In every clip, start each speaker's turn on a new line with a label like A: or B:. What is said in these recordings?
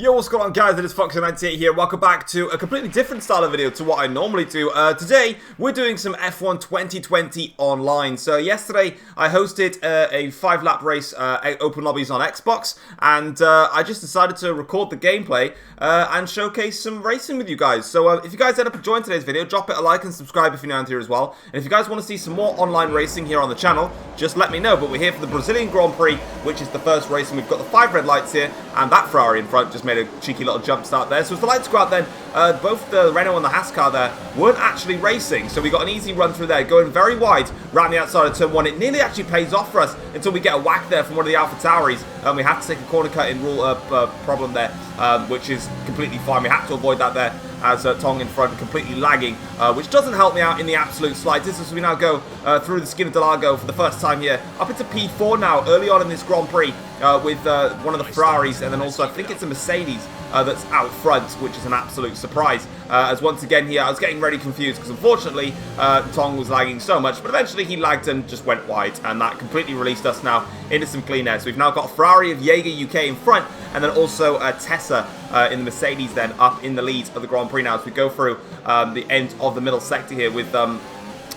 A: Yo, what's going on, guys? It is Foxydude here. Welcome back to a completely different style of video to what I normally do. Today, we're doing some F1 2020 online. So yesterday, I hosted a 5-lap race, open lobbies on Xbox, and I just decided to record the gameplay and showcase some racing with you guys. So if you guys end up enjoying today's video, drop it a like and subscribe if you're new here as well. And if you guys want to see some more online racing here on the channel, just let me know. But we're here for the Brazilian Grand Prix, which is the first race, and we've got the 5 red lights here, and that Ferrari in front just made a cheeky little jump start there. So as the lights go out then, both the Renault and the Haas car there weren't actually racing. So we got an easy run through there, going very wide around the outside of turn 1. It nearly actually pays off for us until we get a whack there from one of the AlphaTauris. And we have to take a corner cut in rule problem there, which is completely fine. We have to avoid that there as Tong in front completely lagging, which doesn't help me out in the absolute slightest as we now go through the skin of Delago for the first time here. Up into P4 now, early on in this Grand Prix with one of the Ferraris, and then also I think it's a Mercedes that's out front, which is an absolute surprise. As once again here, I was getting really confused because unfortunately Tong was lagging so much, but eventually he lagged and just went wide, and that completely released us now into some clean air. So we've now got a Ferrari of Jaeger UK in front, and then also Tessa in the Mercedes then up in the lead of the Grand Prix now as we go through the end of the middle sector here with that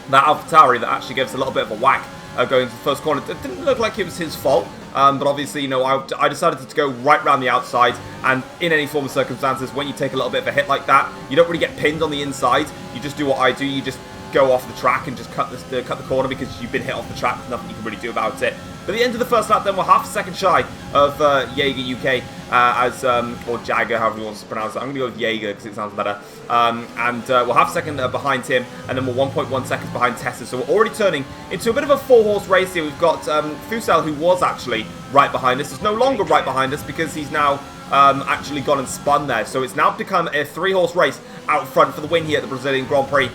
A: AlphaTauri that actually gives a little bit of a whack going to the first corner. It didn't look like it was his fault, but obviously, you know, I decided to go right round the outside, and in any form of circumstances, when you take a little bit of a hit like that, you don't really get pinned on the inside. You just do what I do, you just go off the track and just cut the corner because you've been hit off the track. There's nothing you can really do about it. But at the end of the first lap then, we're half a second shy of Jaeger UK, or Jagger, however you want to pronounce it. I'm going to go with Jaeger because it sounds better. We're half a second behind him, and then we're 1.1 seconds behind Tessa. So we're already turning into a bit of a 4-horse race here. We've got Fusel, who was actually right behind us, is no longer right behind us because he's now actually gone and spun there. So it's now become a 3-horse race out front for the win here at the Brazilian Grand Prix.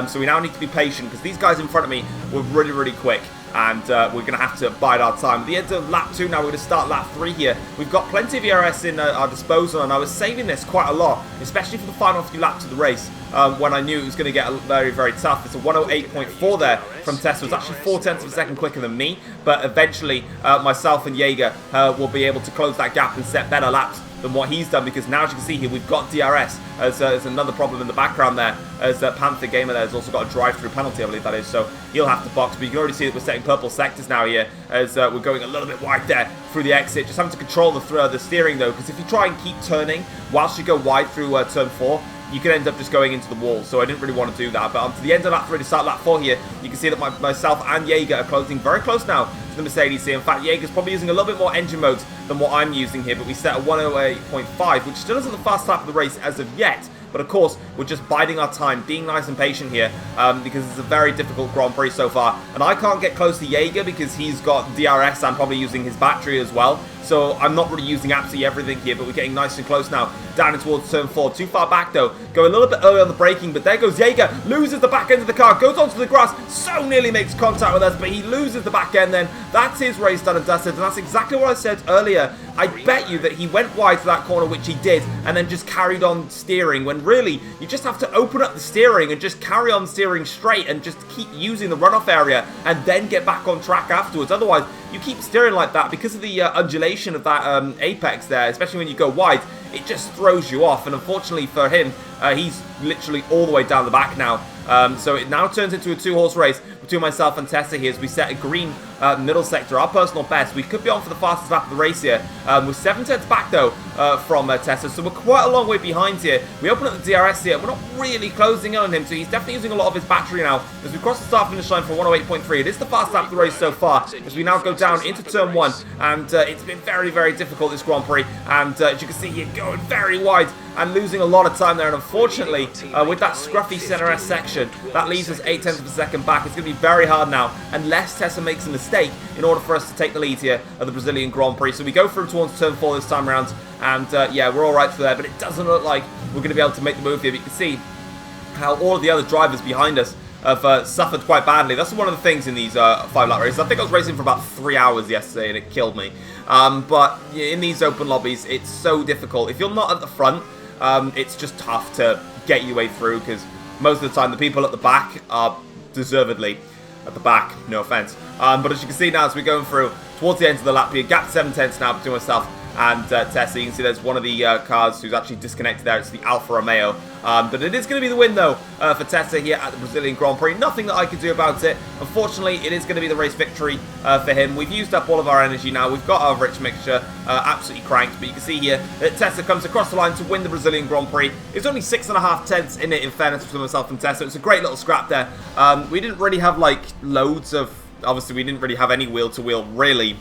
A: So we now need to be patient because these guys in front of me were really, really quick. And we're going to have to bide our time. At the end of lap 2 now, we're going to start lap 3 here. We've got plenty of ERS in our disposal, and I was saving this quite a lot, especially for the final few laps of the race, when I knew it was going to get very, very tough. It's a 108.4 there from Tessa. It was actually 0.4 of a second quicker than me, but eventually myself and Jaeger will be able to close that gap and set better laps than what he's done, because now, as you can see here, we've got DRS as another problem in the background there, as Panther Gamer there has also got a drive-through penalty, I believe that is, so he'll have to box. But you can already see that we're setting purple sectors now here, as we're going a little bit wide there through the exit, just having to control the steering though, because if you try and keep turning whilst you go wide through turn 4, you can end up just going into the wall, so I didn't really want to do that. But to the end of lap 3 to start lap 4 here, you can see that myself and Jaeger are closing very close now to the Mercedes here. In fact, Jaeger's probably using a little bit more engine modes than what I'm using here, but we set a 108.5, which still isn't the fast lap of the race as of yet. But of course, we're just biding our time, being nice and patient here, because it's a very difficult Grand Prix so far. And I can't get close to Jaeger because he's got DRS and probably using his battery as well. So I'm not really using absolutely everything here, but we're getting nice and close now, down in towards turn 4. Too far back though, going a little bit early on the braking, but there goes Jaeger, loses the back end of the car, goes onto the grass, so nearly makes contact with us, but he loses the back end then. That's his race done and dusted, and that's exactly what I said earlier. I bet you that he went wide to that corner, which he did, and then just carried on steering, when really, you just have to open up the steering and just carry on steering straight and just keep using the runoff area and then get back on track afterwards. Otherwise, you keep steering like that because of the undulation of that apex there, especially when you go wide, it just throws you off. And unfortunately for him, he's literally all the way down the back now. So it now turns into a 2-horse race between myself and Tessa here as we set a green middle sector, our personal best. We could be on for the fastest lap of the race here. We're 7 tenths back though from Tessa, so we're quite a long way behind here. We open up the DRS here. We're not really closing in on him, so he's definitely using a lot of his battery now as we cross the start finish line for 108.3. It is the fast lap of the race so far as we now go down into turn 1, and it's been very, very difficult this Grand Prix, and as you can see here, going very wide and losing a lot of time there. And unfortunately, with that scruffy center S section, that leaves us 0.8 of a second back. It's going to be very hard now, unless Tessa makes a mistake, in order for us to take the lead here at the Brazilian Grand Prix. So we go through towards turn 4 this time around, and yeah, we're all right through there, but it doesn't look like we're going to be able to make the move here. But you can see how all of the other drivers behind us have suffered quite badly. That's one of the things in these 5-lap races. I think I was racing for about 3 hours yesterday, and it killed me. But in these open lobbies, it's so difficult. If you're not at the front, it's just tough to get your way through, because most of the time the people at the back are deservedly at the back, no offense. But as you can see now, as we're going through towards the end of the lap here, gap 7 tenths now between myself and Tessa. You can see there's one of the cars who's actually disconnected there. It's the Alfa Romeo. But it is going to be the win, though, for Tessa here at the Brazilian Grand Prix. Nothing that I can do about it. Unfortunately, it is going to be the race victory for him. We've used up all of our energy now. We've got our rich mixture absolutely cranked. But you can see here that Tessa comes across the line to win the Brazilian Grand Prix. It's only 6.5 tenths in it, in fairness, between myself and Tessa. It's a great little scrap there. We didn't really have, like, loads of... Obviously, we didn't really have any wheel-to-wheel, really,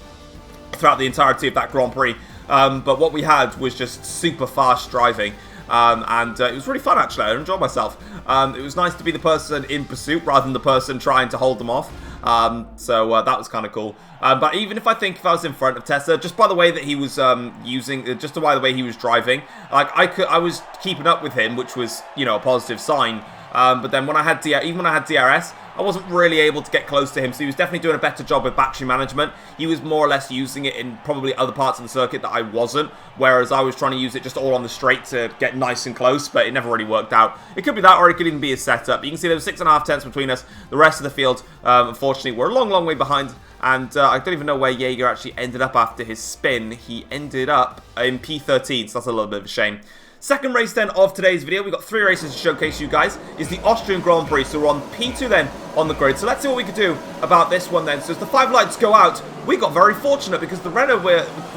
A: throughout the entirety of that Grand Prix. But what we had was just super fast driving. It was really fun, actually. I enjoyed myself. It was nice to be the person in pursuit rather than the person trying to hold them off. That was kind of cool. But even if I was in front of Tessa, just by the way that he was just by the way he was driving, like I was keeping up with him, which was, you know, a positive sign. But then when I had even when I had DRS, I wasn't really able to get close to him, so he was definitely doing a better job with battery management. He was more or less using it in probably other parts of the circuit that I wasn't, whereas I was trying to use it just all on the straight to get nice and close, but it never really worked out. It could be that, or it could even be a setup. You can see there was 6.5 tenths between us. The rest of the field, unfortunately, we're a long, long way behind, and I don't even know where Jaeger actually ended up after his spin. He ended up in P13, so that's a little bit of a shame. Second race then of today's video, we've got 3 races to showcase you guys, is the Austrian Grand Prix. So we're on P2 then on the grid. So let's see what we can do about this one then. So as the 5 lights go out, we got very fortunate because the Renault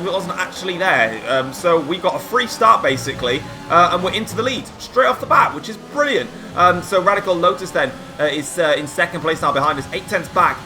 A: wasn't actually there. So we got a free start basically, and we're into the lead straight off the bat, which is brilliant. So Radical Lotus then is in second place now behind us, 8 tenths back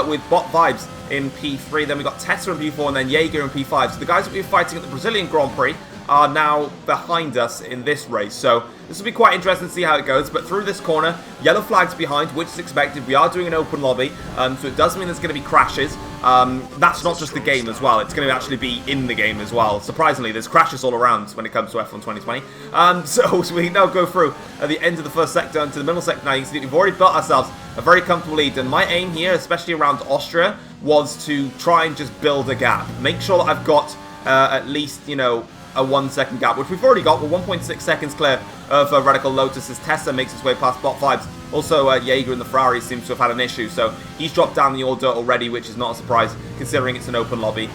A: with Bot Vibes in P3. Then we got Tessa in P4 and then Jaeger in P5. So the guys that we were fighting at the Brazilian Grand Prix are now behind us in this race. So this will be quite interesting to see how it goes. But through this corner, yellow flags behind, which is expected. We are doing an open lobby, so it does mean there's going to be crashes. That's not just the game as well. It's going to actually be in the game as well. Surprisingly, there's crashes all around when it comes to F1 2020. So we now go through at the end of the first sector into the middle sector. Now you can see we've already built ourselves a very comfortable lead. And my aim here, especially around Austria, was to try and just build a gap. Make sure that I've got at least, you know, a 1 second gap, which we've already got. We're 1.6 seconds clear of Radical Lotus as Tessa makes its way past Bot Vibes. Also, Jaeger in the Ferrari seems to have had an issue, so he's dropped down the order already, which is not a surprise considering it's an open lobby.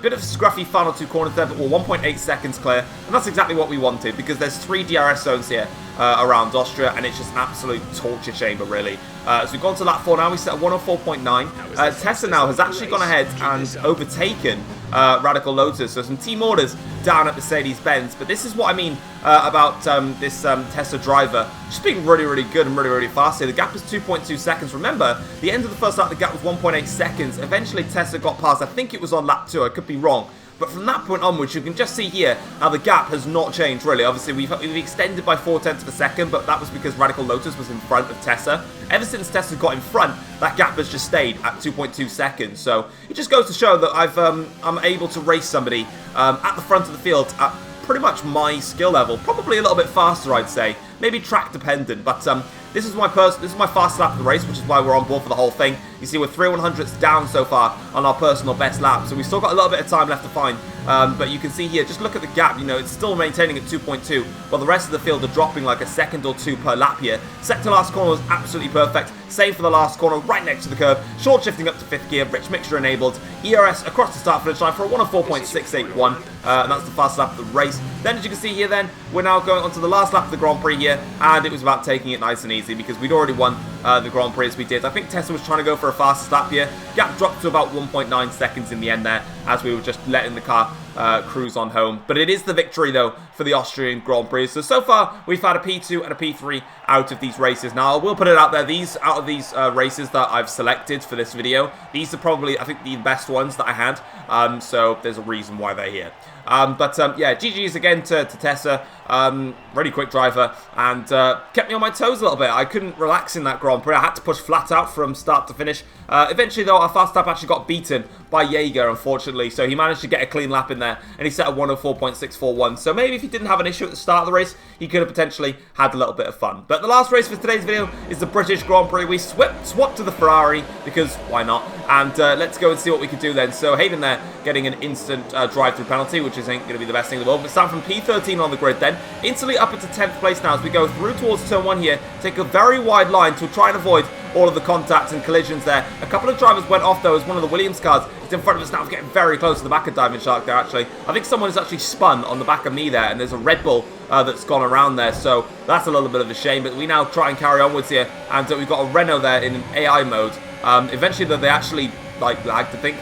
A: Bit of scruffy final 2 corners there, but we're 1.8 seconds clear, and that's exactly what we wanted because there's 3 DRS zones here around Austria, and it's just an absolute torture chamber, really. So we've gone to lap 4 now. We set at 104.9. Tessa now has actually gone ahead and overtaken Radical Lotus. So some team orders down at Mercedes-Benz. But this is what I mean about this Tessa driver just being really, really good and really, really fast here. The gap is 2.2 seconds. Remember, the end of the first lap, the gap was 1.8 seconds. Eventually, Tessa got past. I think it was on lap 2. I could be wrong. But from that point onwards, you can just see here how the gap has not changed, really. Obviously, we've extended by 4 tenths of a second, but that was because Radical Lotus was in front of Tessa. Ever since Tessa got in front, that gap has just stayed at 2.2 seconds. So it just goes to show that I'm able to race somebody at the front of the field at pretty much my skill level. Probably a little bit faster, I'd say. Maybe track dependent, but this is my fast lap of the race, which is why we're on board for the whole thing. You see, we're 3/100ths down so far on our personal best lap, so we've still got a little bit of time left to find. But you can see here, just look at the gap. You know, it's still maintaining at 2.2, while the rest of the field are dropping like a second or 2 per lap here. Sector last corner was absolutely perfect. Same for the last corner, right next to the curb. Short shifting up to 5th gear, rich mixture enabled. ERS across the start finish line for a 104.681, and that's the fast lap of the race. Then, as you can see here, then we're now going on to the last lap of the Grand Prix here, and it was about taking it nice and easy because we'd already won the Grand Prix as we did. I think Tessa was trying to go for a fastest lap here. Gap dropped to about 1.9 seconds in the end there as we were just letting the car cruise on home. But it is the victory, though, for the Austrian Grand Prix. So far, we've had a P2 and a P3 out of these races. Now, I will put it out there, out of these races that I've selected for this video, these are probably, I think, the best ones that I had. So there's a reason why they're here. Yeah, GG's again to Tessa. Really quick driver, and kept me on my toes a little bit. I couldn't relax in that Grand Prix. I had to push flat out from start to finish. Eventually, though, our fast lap actually got beaten by Jaeger, unfortunately. So he managed to get a clean lap in there, and he set a 104.641. So maybe if he didn't have an issue at the start of the race, he could have potentially had a little bit of fun. But the last race for today's video is the British Grand Prix. We swapped to the Ferrari, because why not? And let's go and see what we could do then. So Hayden there getting an instant drive-through penalty, which isn't going to be the best thing in the world. But starting from P13 on the grid then, instantly up into 10th place now as we go through towards turn 1 here. Take a very wide line to try and avoid all of the contacts and collisions there. A couple of drivers went off, though, as one of the Williams cars is in front of us now. It's getting very close to the back of Diving Shark there, actually. I think someone has actually spun on the back of me there, and there's a Red Bull that's gone around there, so that's a little bit of a shame. But we now try and carry onwards here, and we've got a Renault there in AI mode. Eventually, though, they actually lagged, I think.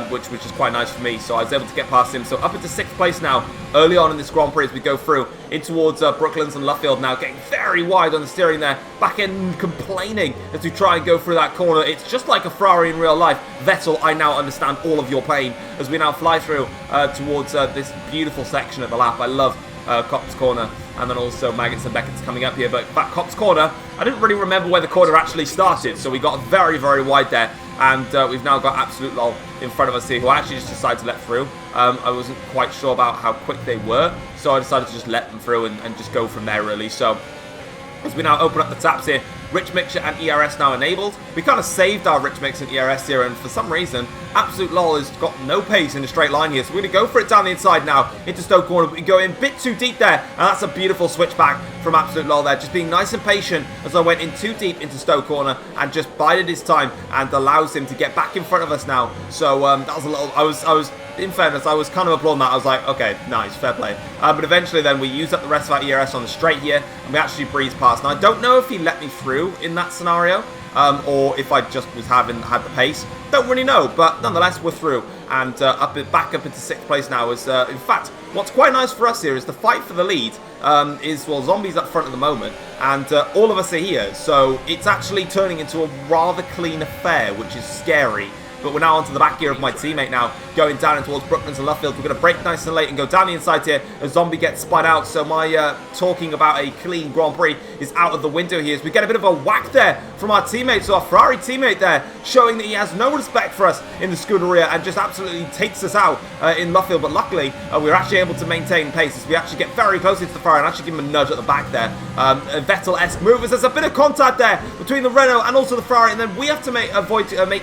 A: Which is quite nice for me, so I was able to get past him. So up into 6th place now, early on in this Grand Prix as we go through in towards Brooklands and Luffield now, getting very wide on the steering there, back end complaining as we try and go through that corner. It's just like a Ferrari in real life. Vettel, I now understand all of your pain as we now fly through towards this beautiful section of the lap. I love Copse Corner, and then also Maggots and Beckett's coming up here, but that Copse Corner, I didn't really remember where the corner actually started, so we got very, very wide there. And we've now got Absolute Lol in front of us here, who I actually just decided to let through. I wasn't quite sure about how quick they were, so I decided to just let them through and just go from there, really. So as we now open up the taps here, Rich Mixture and ERS now enabled. We kind of saved our Rich Mix and ERS here, and for some reason, Absolute Lol has got no pace in a straight line here. So we're going to go for it down the inside now into Stoke Corner. But we go in a bit too deep there, and that's a beautiful switchback from Absolute Lol there. Just being nice and patient as I went in too deep into Stoke Corner and just bided his time and allows him to get back in front of us now. So that was a little, I was in fairness, I was kind of applauding that. I was like, okay, nice, fair play. But eventually then we used up the rest of our ERS on the straight here, and we actually breezed past. Now I don't know if he let me through in that scenario, or if I just was had the pace. Don't really know, but nonetheless we're through, and back up into 6th place now. Is in fact, what's quite nice for us here is the fight for the lead is, well, Zombie's up front at the moment, and all of us are here, so it's actually turning into a rather clean affair, which is scary. But we're now onto the back gear of my teammate now, going down towards Brooklands and Luffield. We're going to break nice and late and go down the inside here as Zombie gets spun out. So my talking about a clean Grand Prix is out of the window here as we get a bit of a whack there from our teammate. So our Ferrari teammate there showing that he has no respect for us in the Scuderia and just absolutely takes us out in Luffield. But luckily, we're actually able to maintain pace as we actually get very close into the Ferrari and actually give him a nudge at the back there. A Vettel-esque move as there's a bit of contact there between the Renault and also the Ferrari, and then we have to make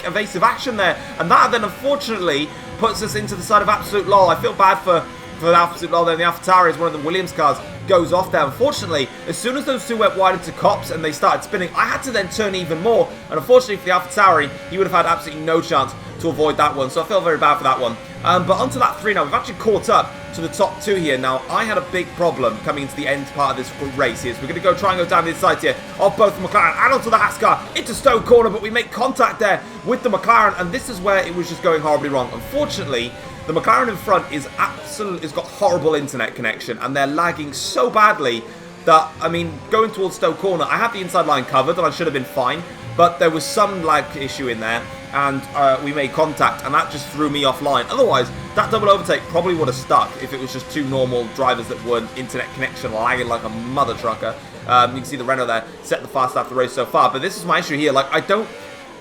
A: evasive action there. And that then, unfortunately, puts us into the side of Absolute Lol. I feel bad for the Absolute Lol there. The AlphaTauri is one of the Williams cars, goes off there. Unfortunately, as soon as those two went wide into Copse and they started spinning, I had to then turn even more. And unfortunately for the AlphaTauri, he would have had absolutely no chance to avoid that one. So I feel very bad for that one. But onto lap 3 now. We've actually caught up to the top 2 here. Now, I had a big problem coming into the end part of this race here. So we're going to go try and go down the inside here of both the McLaren and onto the Haas car into Stoke Corner, but we make contact there with the McLaren, and this is where it was just going horribly wrong. Unfortunately, the McLaren in front is has got horrible internet connection, and they're lagging so badly that, I mean, going towards Stoke Corner, I had the inside line covered and I should have been fine, but there was some lag issue in there, and we made contact, and that just threw me offline. Otherwise, that double overtake probably would have stuck if it was just two normal drivers that weren't internet connection lagging like a mother trucker. You can see the Renault there set the fast lap of the race so far, but this is my issue here. Like,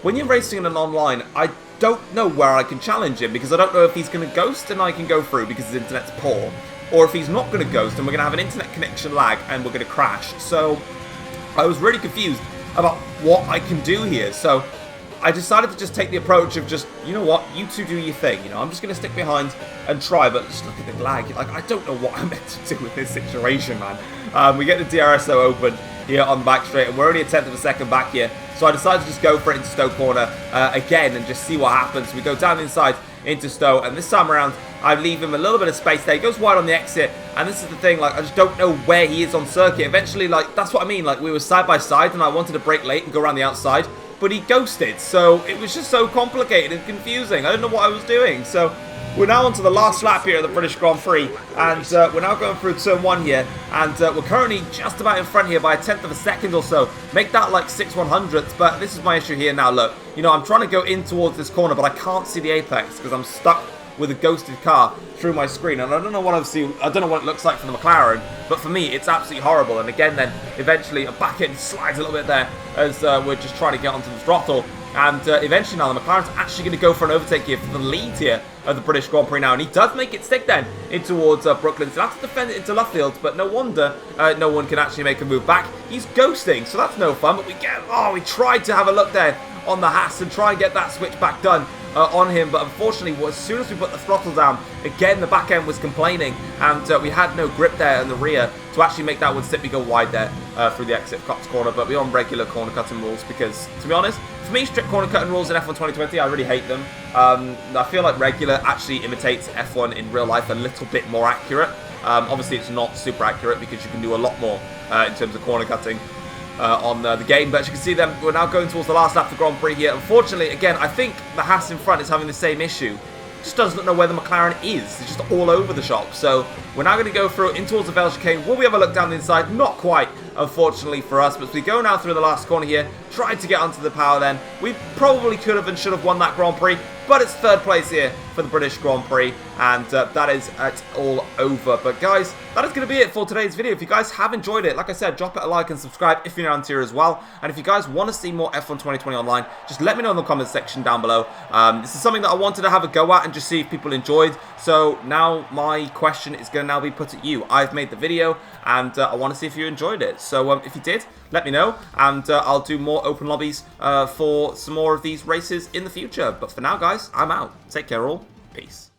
A: when you're racing in an online, I don't know where I can challenge him, because I don't know if he's going to ghost and I can go through because his internet's poor, or if he's not going to ghost and we're going to have an internet connection lag and we're going to crash. So I was really confused about what I can do here. So I decided to just take the approach of just, you know what, you two do your thing. You know, I'm just going to stick behind and try, but just look at the lag. Like, I don't know what I'm meant to do with this situation, man. We get the DRSO open here on the back straight, and we're only a tenth of a second back here. So I decided to just go for it into Stoke Corner again and just see what happens. We go down inside into Stowe, and this time around I leave him a little bit of space there. He goes wide on the exit, and this is the thing, like, I just don't know where he is on circuit. Eventually, like, that's what I mean, like, we were side by side and I wanted to brake late and go around the outside, but he ghosted, so it was just so complicated and confusing. I didn't know what I was doing. So we're now on to the last lap here at the British Grand Prix, and we're now going through turn 1 here, and we're currently just about in front here by a tenth of a second or so. Make that like 6/100ths, but this is my issue here now. Look, you know, I'm trying to go in towards this corner, but I can't see the apex because I'm stuck with a ghosted car through my screen, and I don't know what it looks like for the McLaren, but for me it's absolutely horrible. And again, then eventually a back end slides a little bit there as we're just trying to get onto the throttle, and eventually now the McLaren's actually going to go for an overtake here for the lead here of the British Grand Prix now, and he does make it stick then in towards Brooklands. He'll have to defend it into Luffield, but no wonder no one can actually make a move back. He's ghosting, so that's no fun, but we tried to have a look there on the Haas and try and get that switch back done on him, but unfortunately, as soon as we put the throttle down, again, the back end was complaining, and we had no grip there in the rear to actually make that one slip. We go wide there through the exit of Cops Corner, but we're on regular corner cutting rules because, to be honest, for me, strict corner cutting rules in F1 2020, I really hate them. I feel like regular actually imitates F1 in real life a little bit more accurate. Obviously, it's not super accurate because you can do a lot more in terms of corner cutting on the game. But as you can see, then we're now going towards the last lap of the Grand Prix here. Unfortunately, again, I think the Haas in front is having the same issue. Just doesn't know where the McLaren is. It's just all over the shop. So we're now going to go through in towards the Bell chicane. Will we have a look down the inside? Not quite, unfortunately for us. But as we go now through the last corner here, tried to get onto the power then. We probably could have and should have won that Grand Prix. But it's third place here for the British Grand Prix. And that is it all over. But guys, that is going to be it for today's video. If you guys have enjoyed it, like I said, drop it a like and subscribe if you're new here as well. And if you guys want to see more F1 2020 online, just let me know in the comments section down below. This is something that I wanted to have a go at and just see if people enjoyed. So now my question is going to now be put at you. I've made the video and I want to see if you enjoyed it. So if you did, let me know, and I'll do more open lobbies for some more of these races in the future. But for now, guys, I'm out. Take care all. Peace.